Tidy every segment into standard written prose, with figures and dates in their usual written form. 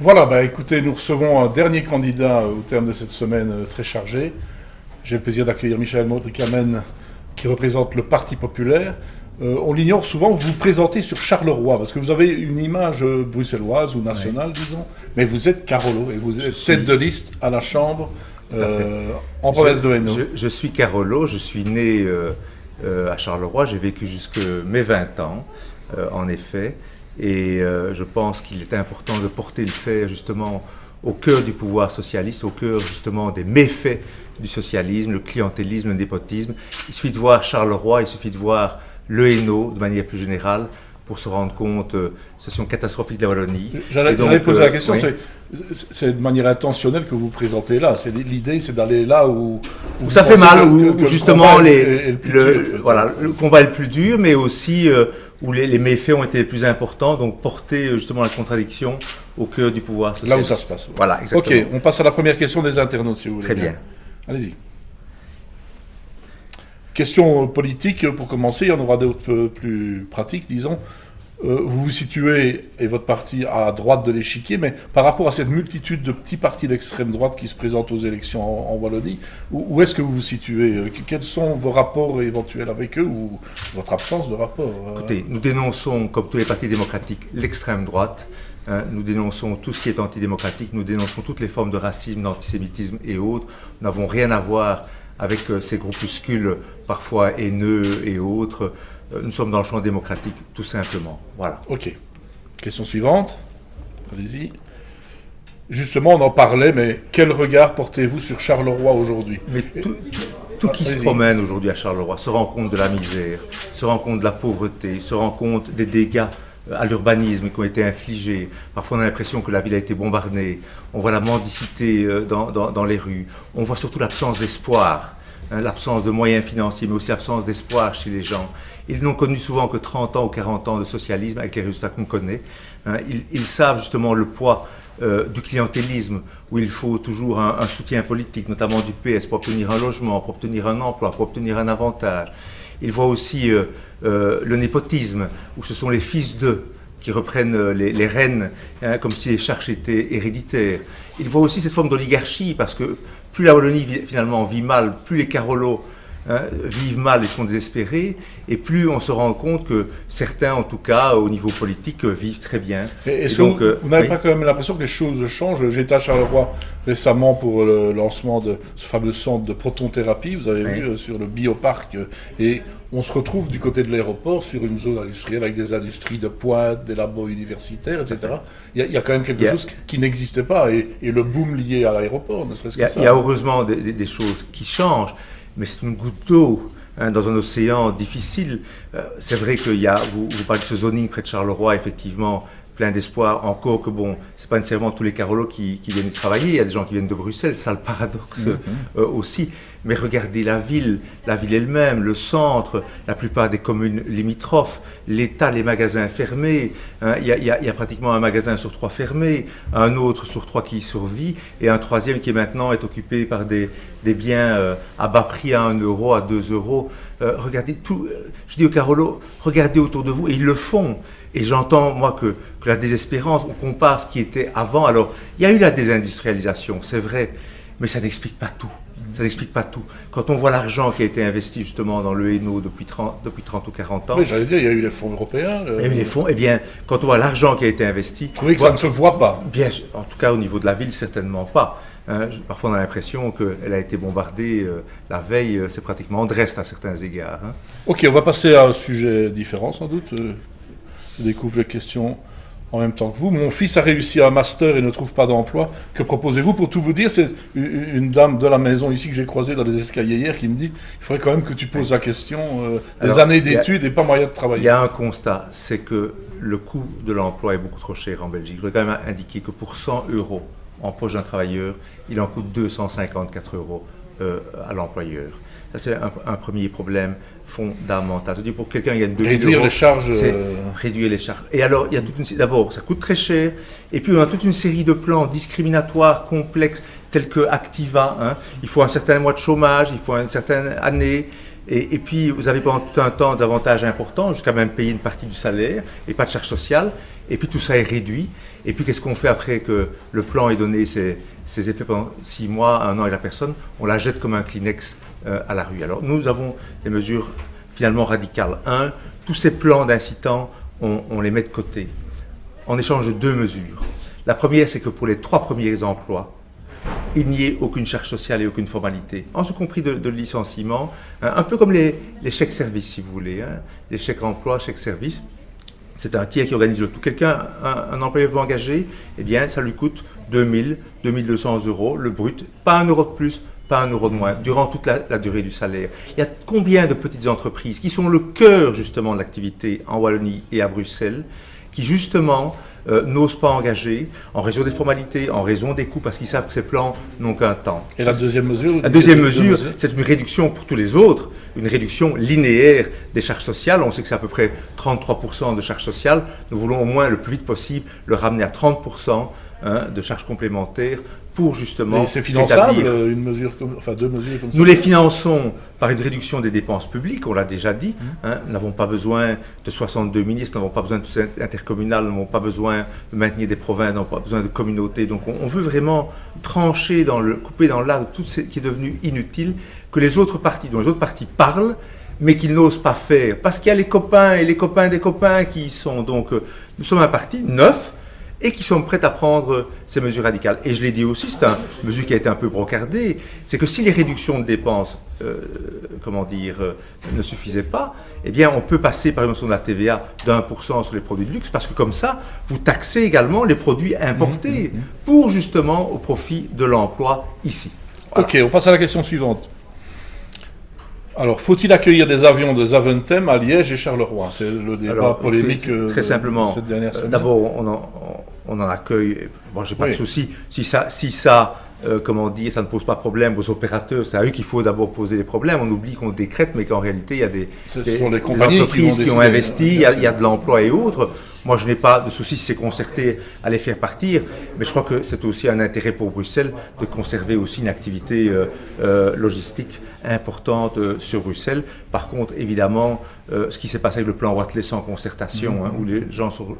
Voilà, bah écoutez, nous recevons un dernier candidat au terme de cette semaine très chargée. J'ai le plaisir d'accueillir Michael Modrikamen, qui représente le Parti populaire. On l'ignore souvent, vous vous présentez sur Charleroi, parce que vous avez une image bruxelloise ou nationale, disons, mais vous êtes Carolo, et vous êtes tête de liste à la Chambre en province de Hainaut. Je suis Carolo, je suis né à Charleroi, j'ai vécu jusque mes 20 ans, en effet, et je pense qu'il est important de porter le fait justement au cœur du pouvoir socialiste, au cœur justement des méfaits du socialisme, le clientélisme, le népotisme. Il suffit de voir Charleroi, il suffit de voir le Hainaut de manière plus générale pour se rendre compte de la situation catastrophique de la Wallonie. J'allais poser la question, oui. C'est de manière intentionnelle que vous vous présentez là. L'idée, c'est d'aller là où ça fait mal, où que justement le combat est le plus dur, mais aussi où les méfaits ont été les plus importants, donc porter justement la contradiction au cœur du pouvoir socialiste. Là où ça se passe. Voilà, exactement. Ok, on passe à la première question des internautes, si vous voulez. Très bien. Allez-y. Question politique, pour commencer, il y en aura d'autres plus pratiques, disons. Vous vous situez, et votre parti, à droite de l'échiquier, mais par rapport à cette multitude de petits partis d'extrême droite qui se présentent aux élections en Wallonie, où est-ce que vous vous situez? Quels sont vos rapports éventuels avec eux, ou votre absence de rapport? Écoutez, nous dénonçons, comme tous les partis démocratiques, l'extrême droite. Nous dénonçons tout ce qui est antidémocratique, nous dénonçons toutes les formes de racisme, d'antisémitisme et autres. Nous n'avons rien à voir avec ces groupuscules parfois haineux et autres. Nous sommes dans le champ démocratique, tout simplement. Voilà. Ok. Question suivante. Allez-y. Justement, on en parlait, mais quel regard portez-vous sur Charleroi aujourd'hui? Mais tout qui se promène aujourd'hui à Charleroi se rend compte de la misère, se rend compte de la pauvreté, se rend compte des dégâts à l'urbanisme qui ont été infligés. Parfois on a l'impression que la ville a été bombardée. On voit la mendicité dans les rues. On voit surtout l'absence d'espoir, l'absence de moyens financiers, mais aussi l'absence d'espoir chez les gens. Ils n'ont connu souvent que 30 ans ou 40 ans de socialisme avec les résultats qu'on connaît. Ils savent justement le poids du clientélisme, où il faut toujours un soutien politique, notamment du PS, pour obtenir un logement, pour obtenir un emploi, pour obtenir un avantage. Ils voient aussi le népotisme, où ce sont les fils d'eux qui reprennent les rênes, comme si les charges étaient héréditaires. Ils voient aussi cette forme d'oligarchie, parce que plus la Wallonie finalement vit mal, plus les Carolos vivent mal et sont désespérés, et plus on se rend compte que certains, en tout cas au niveau politique, vivent très bien. Est-ce que vous n'avez pas quand même l'impression que les choses changent? J'étais à Charleroi récemment pour le lancement de ce fameux centre de protonthérapie, vous avez vu, sur le bioparc, et on se retrouve du côté de l'aéroport sur une zone industrielle avec des industries de pointe, des labos universitaires, etc. Il y a quand même quelque chose qui n'existait pas, et le boom lié à l'aéroport, ne serait-ce que ça. Il y a heureusement des choses qui changent, mais c'est une goutte d'eau dans un océan difficile. C'est vrai qu'il y a, vous parlez de ce zoning près de Charleroi, effectivement, plein d'espoir, encore que bon, c'est pas nécessairement tous les Carolos qui viennent y travailler, il y a des gens qui viennent de Bruxelles, c'est ça le paradoxe aussi. Mais regardez la ville elle-même, le centre, la plupart des communes limitrophes, l'État, les magasins fermés, il y a pratiquement un magasin sur 3 fermé, un autre sur 3 qui survit, et un troisième qui maintenant est occupé par des biens à bas prix, à 1 euro, à 2 euros. Regardez tout, je dis aux Carolos, regardez autour de vous, et ils le font. Et j'entends, moi, que la désespérance, on compare ce qui était avant. Alors, il y a eu la désindustrialisation, c'est vrai, mais ça n'explique pas tout. Ça n'explique pas tout. Quand on voit l'argent qui a été investi justement dans le Hainaut depuis 30 ou 40 ans... Oui, j'allais dire, il y a eu les fonds européens. Il y a eu les fonds. Eh bien, quand on voit l'argent qui a été investi... Vous trouvez que ça ne se voit pas? Bien sûr, en tout cas au niveau de la ville, certainement pas. Parfois on a l'impression qu'elle a été bombardée la veille, c'est pratiquement en Dresde à certains égards. Ok, on va passer à un sujet différent sans doute. Je découvre les questions en même temps que vous. Mon fils a réussi un master et ne trouve pas d'emploi. Que proposez-vous? Pour tout vous dire, c'est une dame de la maison ici que j'ai croisée dans les escaliers hier qui me dit il faudrait quand même que tu poses la question des années d'études et pas moyen de travailler. Il y a un constat, c'est que le coût de l'emploi est beaucoup trop cher en Belgique. Je voudrais quand même indiquer que pour 100 euros en poche d'un travailleur, il en coûte 254 euros à l'employeur. Ça, c'est un premier problème fondamental. C'est-à-dire pour quelqu'un qui gagne 2 000 euros, réduire les charges. C'est réduire les charges. Et alors, il y a d'abord, ça coûte très cher, et puis on a toute une série de plans discriminatoires, complexes, tels que Activa. Il faut un certain mois de chômage, il faut une certaine année. Et puis, vous avez pendant tout un temps des avantages importants, jusqu'à même payer une partie du salaire, et pas de charges sociales. et puis tout ça est réduit. Et puis qu'est-ce qu'on fait après que le plan ait donné ses effets pendant 6 mois, 1 an et la personne, on la jette comme un Kleenex à la rue. Alors nous avons des mesures finalement radicales. Un, tous ces plans d'incitants, on les met de côté, en échange de 2 mesures. La première, c'est que pour les 3 premiers emplois, il n'y ait aucune charge sociale et aucune formalité, en ce compris de licenciement, un peu comme les chèques services, si vous voulez, les chèques emploi, chèques services. C'est un tiers qui organise le tout. Quelqu'un, un employeur veut engager, eh bien, ça lui coûte 2000, 2200 euros, le brut, pas 1 euro de plus, pas 1 euro de moins, durant toute la durée du salaire. Il y a combien de petites entreprises qui sont le cœur, justement, de l'activité en Wallonie et à Bruxelles, qui, justement, n'osent pas engager en raison des formalités, en raison des coûts, parce qu'ils savent que ces plans n'ont qu'un temps. Et la deuxième mesure? La deuxième mesure, c'est une réduction pour tous les autres, une réduction linéaire des charges sociales. On sait que c'est à peu près 33% de charges sociales. Nous voulons au moins le plus vite possible le ramener à 30% de charges complémentaires pour justement... Et c'est finançable, une mesure enfin 2 mesures comme ça? Nous les finançons par une réduction des dépenses publiques, on l'a déjà dit. Nous n'avons pas besoin de 62 ministres, nous n'avons pas besoin de tout intercommunal, nous n'avons pas besoin de maintenir des provinces, nous n'avons pas besoin de communautés. Donc on veut vraiment trancher, couper dans l'art de tout ce qui est devenu inutile, que les autres partis, dont les autres partis parlent, mais qu'ils n'osent pas faire. Parce qu'il y a les copains et les copains des copains qui sont donc... nous sommes un parti neuf, et qui sont prêts à prendre ces mesures radicales. Et je l'ai dit aussi, c'est une mesure qui a été un peu brocardée, c'est que si les réductions de dépenses ne suffisaient pas, eh bien on peut passer par exemple sur la TVA d'1% sur les produits de luxe, parce que comme ça, vous taxez également les produits importés, pour justement au profit de l'emploi ici. Voilà. Ok, on passe à la question suivante. Alors, faut-il accueillir des avions de Zaventem à Liège et Charleroi? C'est le débat polémique très simplement, cette dernière semaine. D'abord, on en accueille. Bon, j'ai pas de souci. Si ça, ça ne pose pas de problème aux opérateurs, c'est à eux qu'il faut d'abord poser les problèmes. On oublie qu'on décrète, mais qu'en réalité, il y a des entreprises qui ont investi, il y a de l'emploi et autres. Moi, je n'ai pas de souci si c'est concerté à les faire partir, mais je crois que c'est aussi un intérêt pour Bruxelles de conserver aussi une activité logistique importante sur Bruxelles. Par contre, évidemment, ce qui s'est passé avec le plan Watley sans concertation, où les gens sont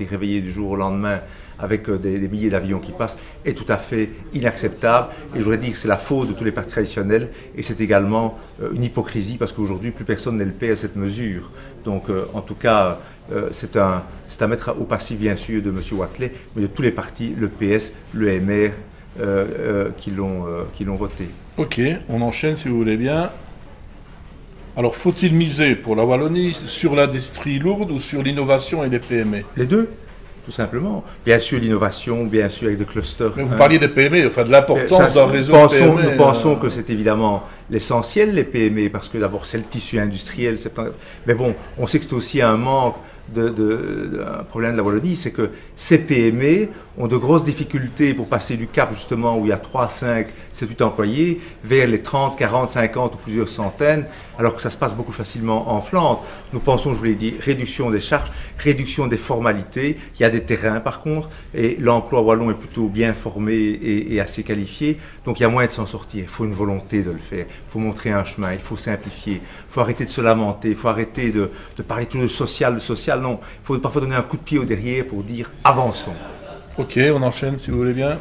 réveillés du jour au lendemain avec des milliers d'avions qui passent, est tout à fait inacceptable. Et je voudrais dire que c'est la faute de tous les partis traditionnels, et c'est également une hypocrisie, parce qu'aujourd'hui, plus personne n'est le père à cette mesure. Donc, en tout cas, c'est à mettre au passif, bien sûr, de M. Watley, mais de tous les partis, le PS, le MR, qui l'ont voté. Ok, on enchaîne si vous voulez bien. Alors, faut-il miser pour la Wallonie sur l'industrie lourde ou sur l'innovation et les PME? Les deux, tout simplement. Bien sûr, l'innovation, bien sûr, avec des clusters. Mais vous parliez des PME, enfin de l'importance d'un réseau de PME. Nous pensons que c'est évidemment l'essentiel, les PME, parce que d'abord, c'est le tissu industriel. Mais bon, on sait que c'est aussi un manque un problème de la Wallonie, c'est que ces PME ont de grosses difficultés pour passer du cap justement où il y a 3, 5, 7, 8 employés vers les 30, 40, 50 ou plusieurs centaines, alors que ça se passe beaucoup facilement en Flandre. Nous pensons, je vous l'ai dit, réduction des charges, réduction des formalités. Il y a des terrains par contre, et l'emploi wallon est plutôt bien formé et assez qualifié, donc il y a moyen de s'en sortir. Il faut une volonté de le faire, il faut montrer un chemin, il faut simplifier, il faut arrêter de se lamenter, il faut arrêter de parler toujours de social, non. Il faut parfois donner un coup de pied au derrière pour dire avançons. Ok, on enchaîne si vous voulez bien.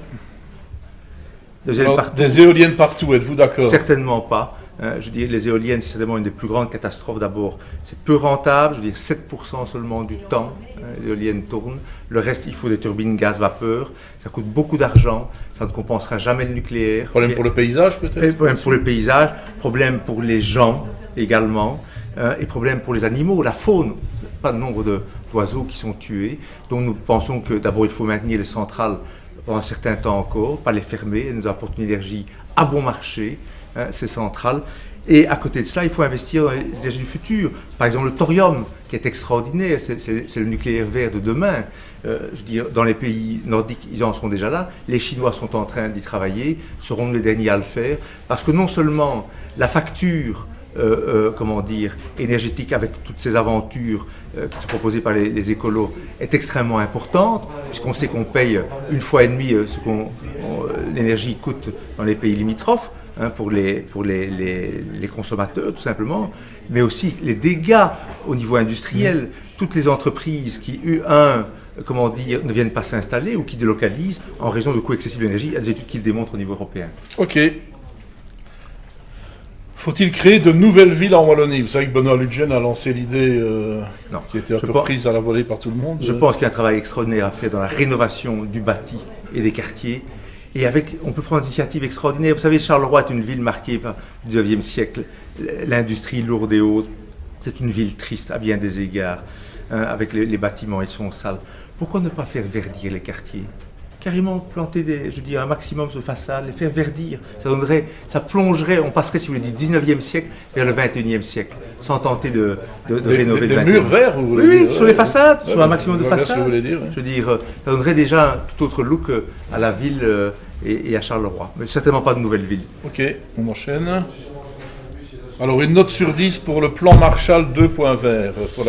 Alors, des éoliennes partout, êtes-vous d'accord? Certainement pas. Je dis les éoliennes, c'est certainement une des plus grandes catastrophes d'abord. C'est peu rentable, je veux dire 7% seulement du temps, les éoliennes tournent. Le reste, il faut des turbines gaz-vapeur. Ça coûte beaucoup d'argent, ça ne compensera jamais le nucléaire. Problème pour le paysage peut-être? Problème pour le paysage, problème pour les gens également, et problème pour les animaux, la faune. Pas de nombre d'oiseaux qui sont tués. Donc nous pensons que d'abord il faut maintenir les centrales pendant un certain temps encore, pas les fermer, elles nous apportent une énergie à bon marché, ces centrales. Et à côté de cela, il faut investir dans les énergies du futur. Par exemple, le thorium, qui est extraordinaire, c'est le nucléaire vert de demain. Je veux dire, dans les pays nordiques, ils en sont déjà là. Les Chinois sont en train d'y travailler, seront les derniers à le faire. Parce que non seulement la facture énergétique avec toutes ces aventures qui sont proposées par les écolos est extrêmement importante, puisqu'on sait qu'on paye 1,5 fois ce que l'énergie coûte dans les pays limitrophes, pour les consommateurs tout simplement, mais aussi les dégâts au niveau industriel. Toutes les entreprises qui, ne viennent pas s'installer ou qui délocalisent en raison de coûts excessifs d'énergie. Il y a des études qui le démontrent au niveau européen. Ok. Faut-il créer de nouvelles villes en Wallonie? Vous savez que Benoît Lutgen a lancé l'idée qui était un peu prise à la volée par tout le monde. Je pense qu'il y a un travail extraordinaire à faire dans la rénovation du bâti et des quartiers. Et on peut prendre des initiatives extraordinaires. Vous savez, Charleroi est une ville marquée par le 19e siècle, l'industrie lourde et haute. C'est une ville triste à bien des égards, avec les bâtiments, ils sont sales. Pourquoi ne pas faire verdir les quartiers? Carrément planter un maximum de façades, les faire verdir. Ça plongerait, on passerait, si vous voulez, du 19e siècle vers le 21e siècle, sans tenter de rénover le 21e. Des murs verts, vous voulez dire? Oui, sur les façades, sur un maximum de façades. Vous voulez dire, Je veux dire, ça donnerait déjà un tout autre look à la ville et à Charleroi. Mais certainement pas de nouvelle ville. Ok, on enchaîne. Alors, une note sur 10 pour le plan Marshall 2.0 pour la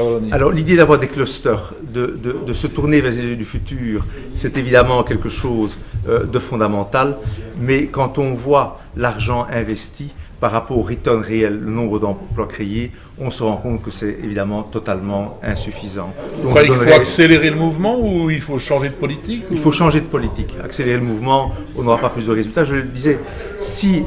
Wallonie. Alors, l'idée d'avoir des clusters, de se tourner vers les idées du futur, c'est évidemment quelque chose de fondamental. Mais quand on voit l'argent investi par rapport au return réel, le nombre d'emplois créés, on se rend compte que c'est évidemment totalement insuffisant. Vous croyez qu'il faut accélérer le mouvement ou il faut changer de politique? Il faut changer de politique. Accélérer le mouvement, on n'aura pas plus de résultats. Je le disais, si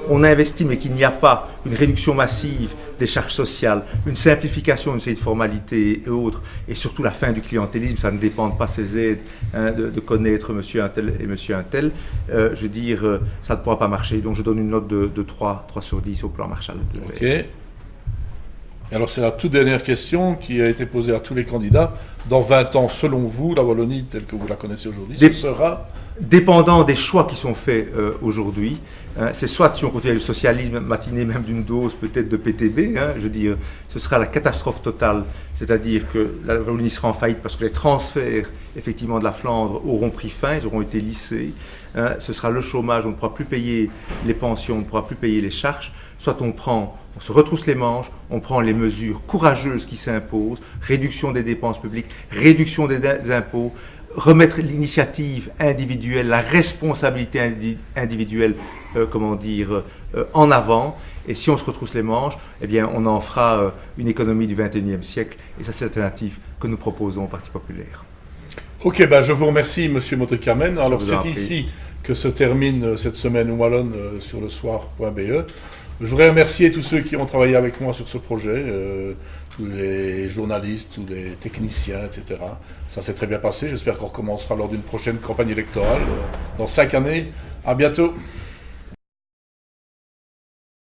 on investit mais qu'il n'y a pas une réduction massive des charges sociales, une simplification d'une série de formalités et autres, et surtout la fin du clientélisme, ça ne dépend pas ces aides de connaître monsieur un tel et monsieur un tel, je veux dire, ça ne pourra pas marcher. Donc je donne une note de 3 sur 10 au plan Marshall. Ok. Alors c'est la toute dernière question qui a été posée à tous les candidats. Dans 20 ans, selon vous, la Wallonie telle que vous la connaissez aujourd'hui, ce sera... Dépendant des choix qui sont faits aujourd'hui, c'est soit si on continue le socialisme, matiné même d'une dose peut-être de PTB, je veux dire, ce sera la catastrophe totale, c'est-à-dire que la Wallonie sera en faillite parce que les transferts effectivement de la Flandre auront pris fin, ils auront été lissés, ce sera le chômage, on ne pourra plus payer les pensions, on ne pourra plus payer les charges, soit on se retrousse les manches, on prend les mesures courageuses qui s'imposent, réduction des dépenses publiques, réduction des impôts, remettre l'initiative individuelle, la responsabilité individuelle, en avant. Et si on se retrousse les manches, eh bien, on en fera une économie du 21e siècle. Et ça, c'est l'alternative que nous proposons au Parti populaire. Ok, je vous remercie, M. Motekamen. Alors, c'est ici que se termine cette semaine wallonne sur le soir.be. Je voudrais remercier tous ceux qui ont travaillé avec moi sur ce projet, tous les journalistes, tous les techniciens, etc. Ça s'est très bien passé. J'espère qu'on recommencera lors d'une prochaine campagne électorale dans 5 années. À bientôt.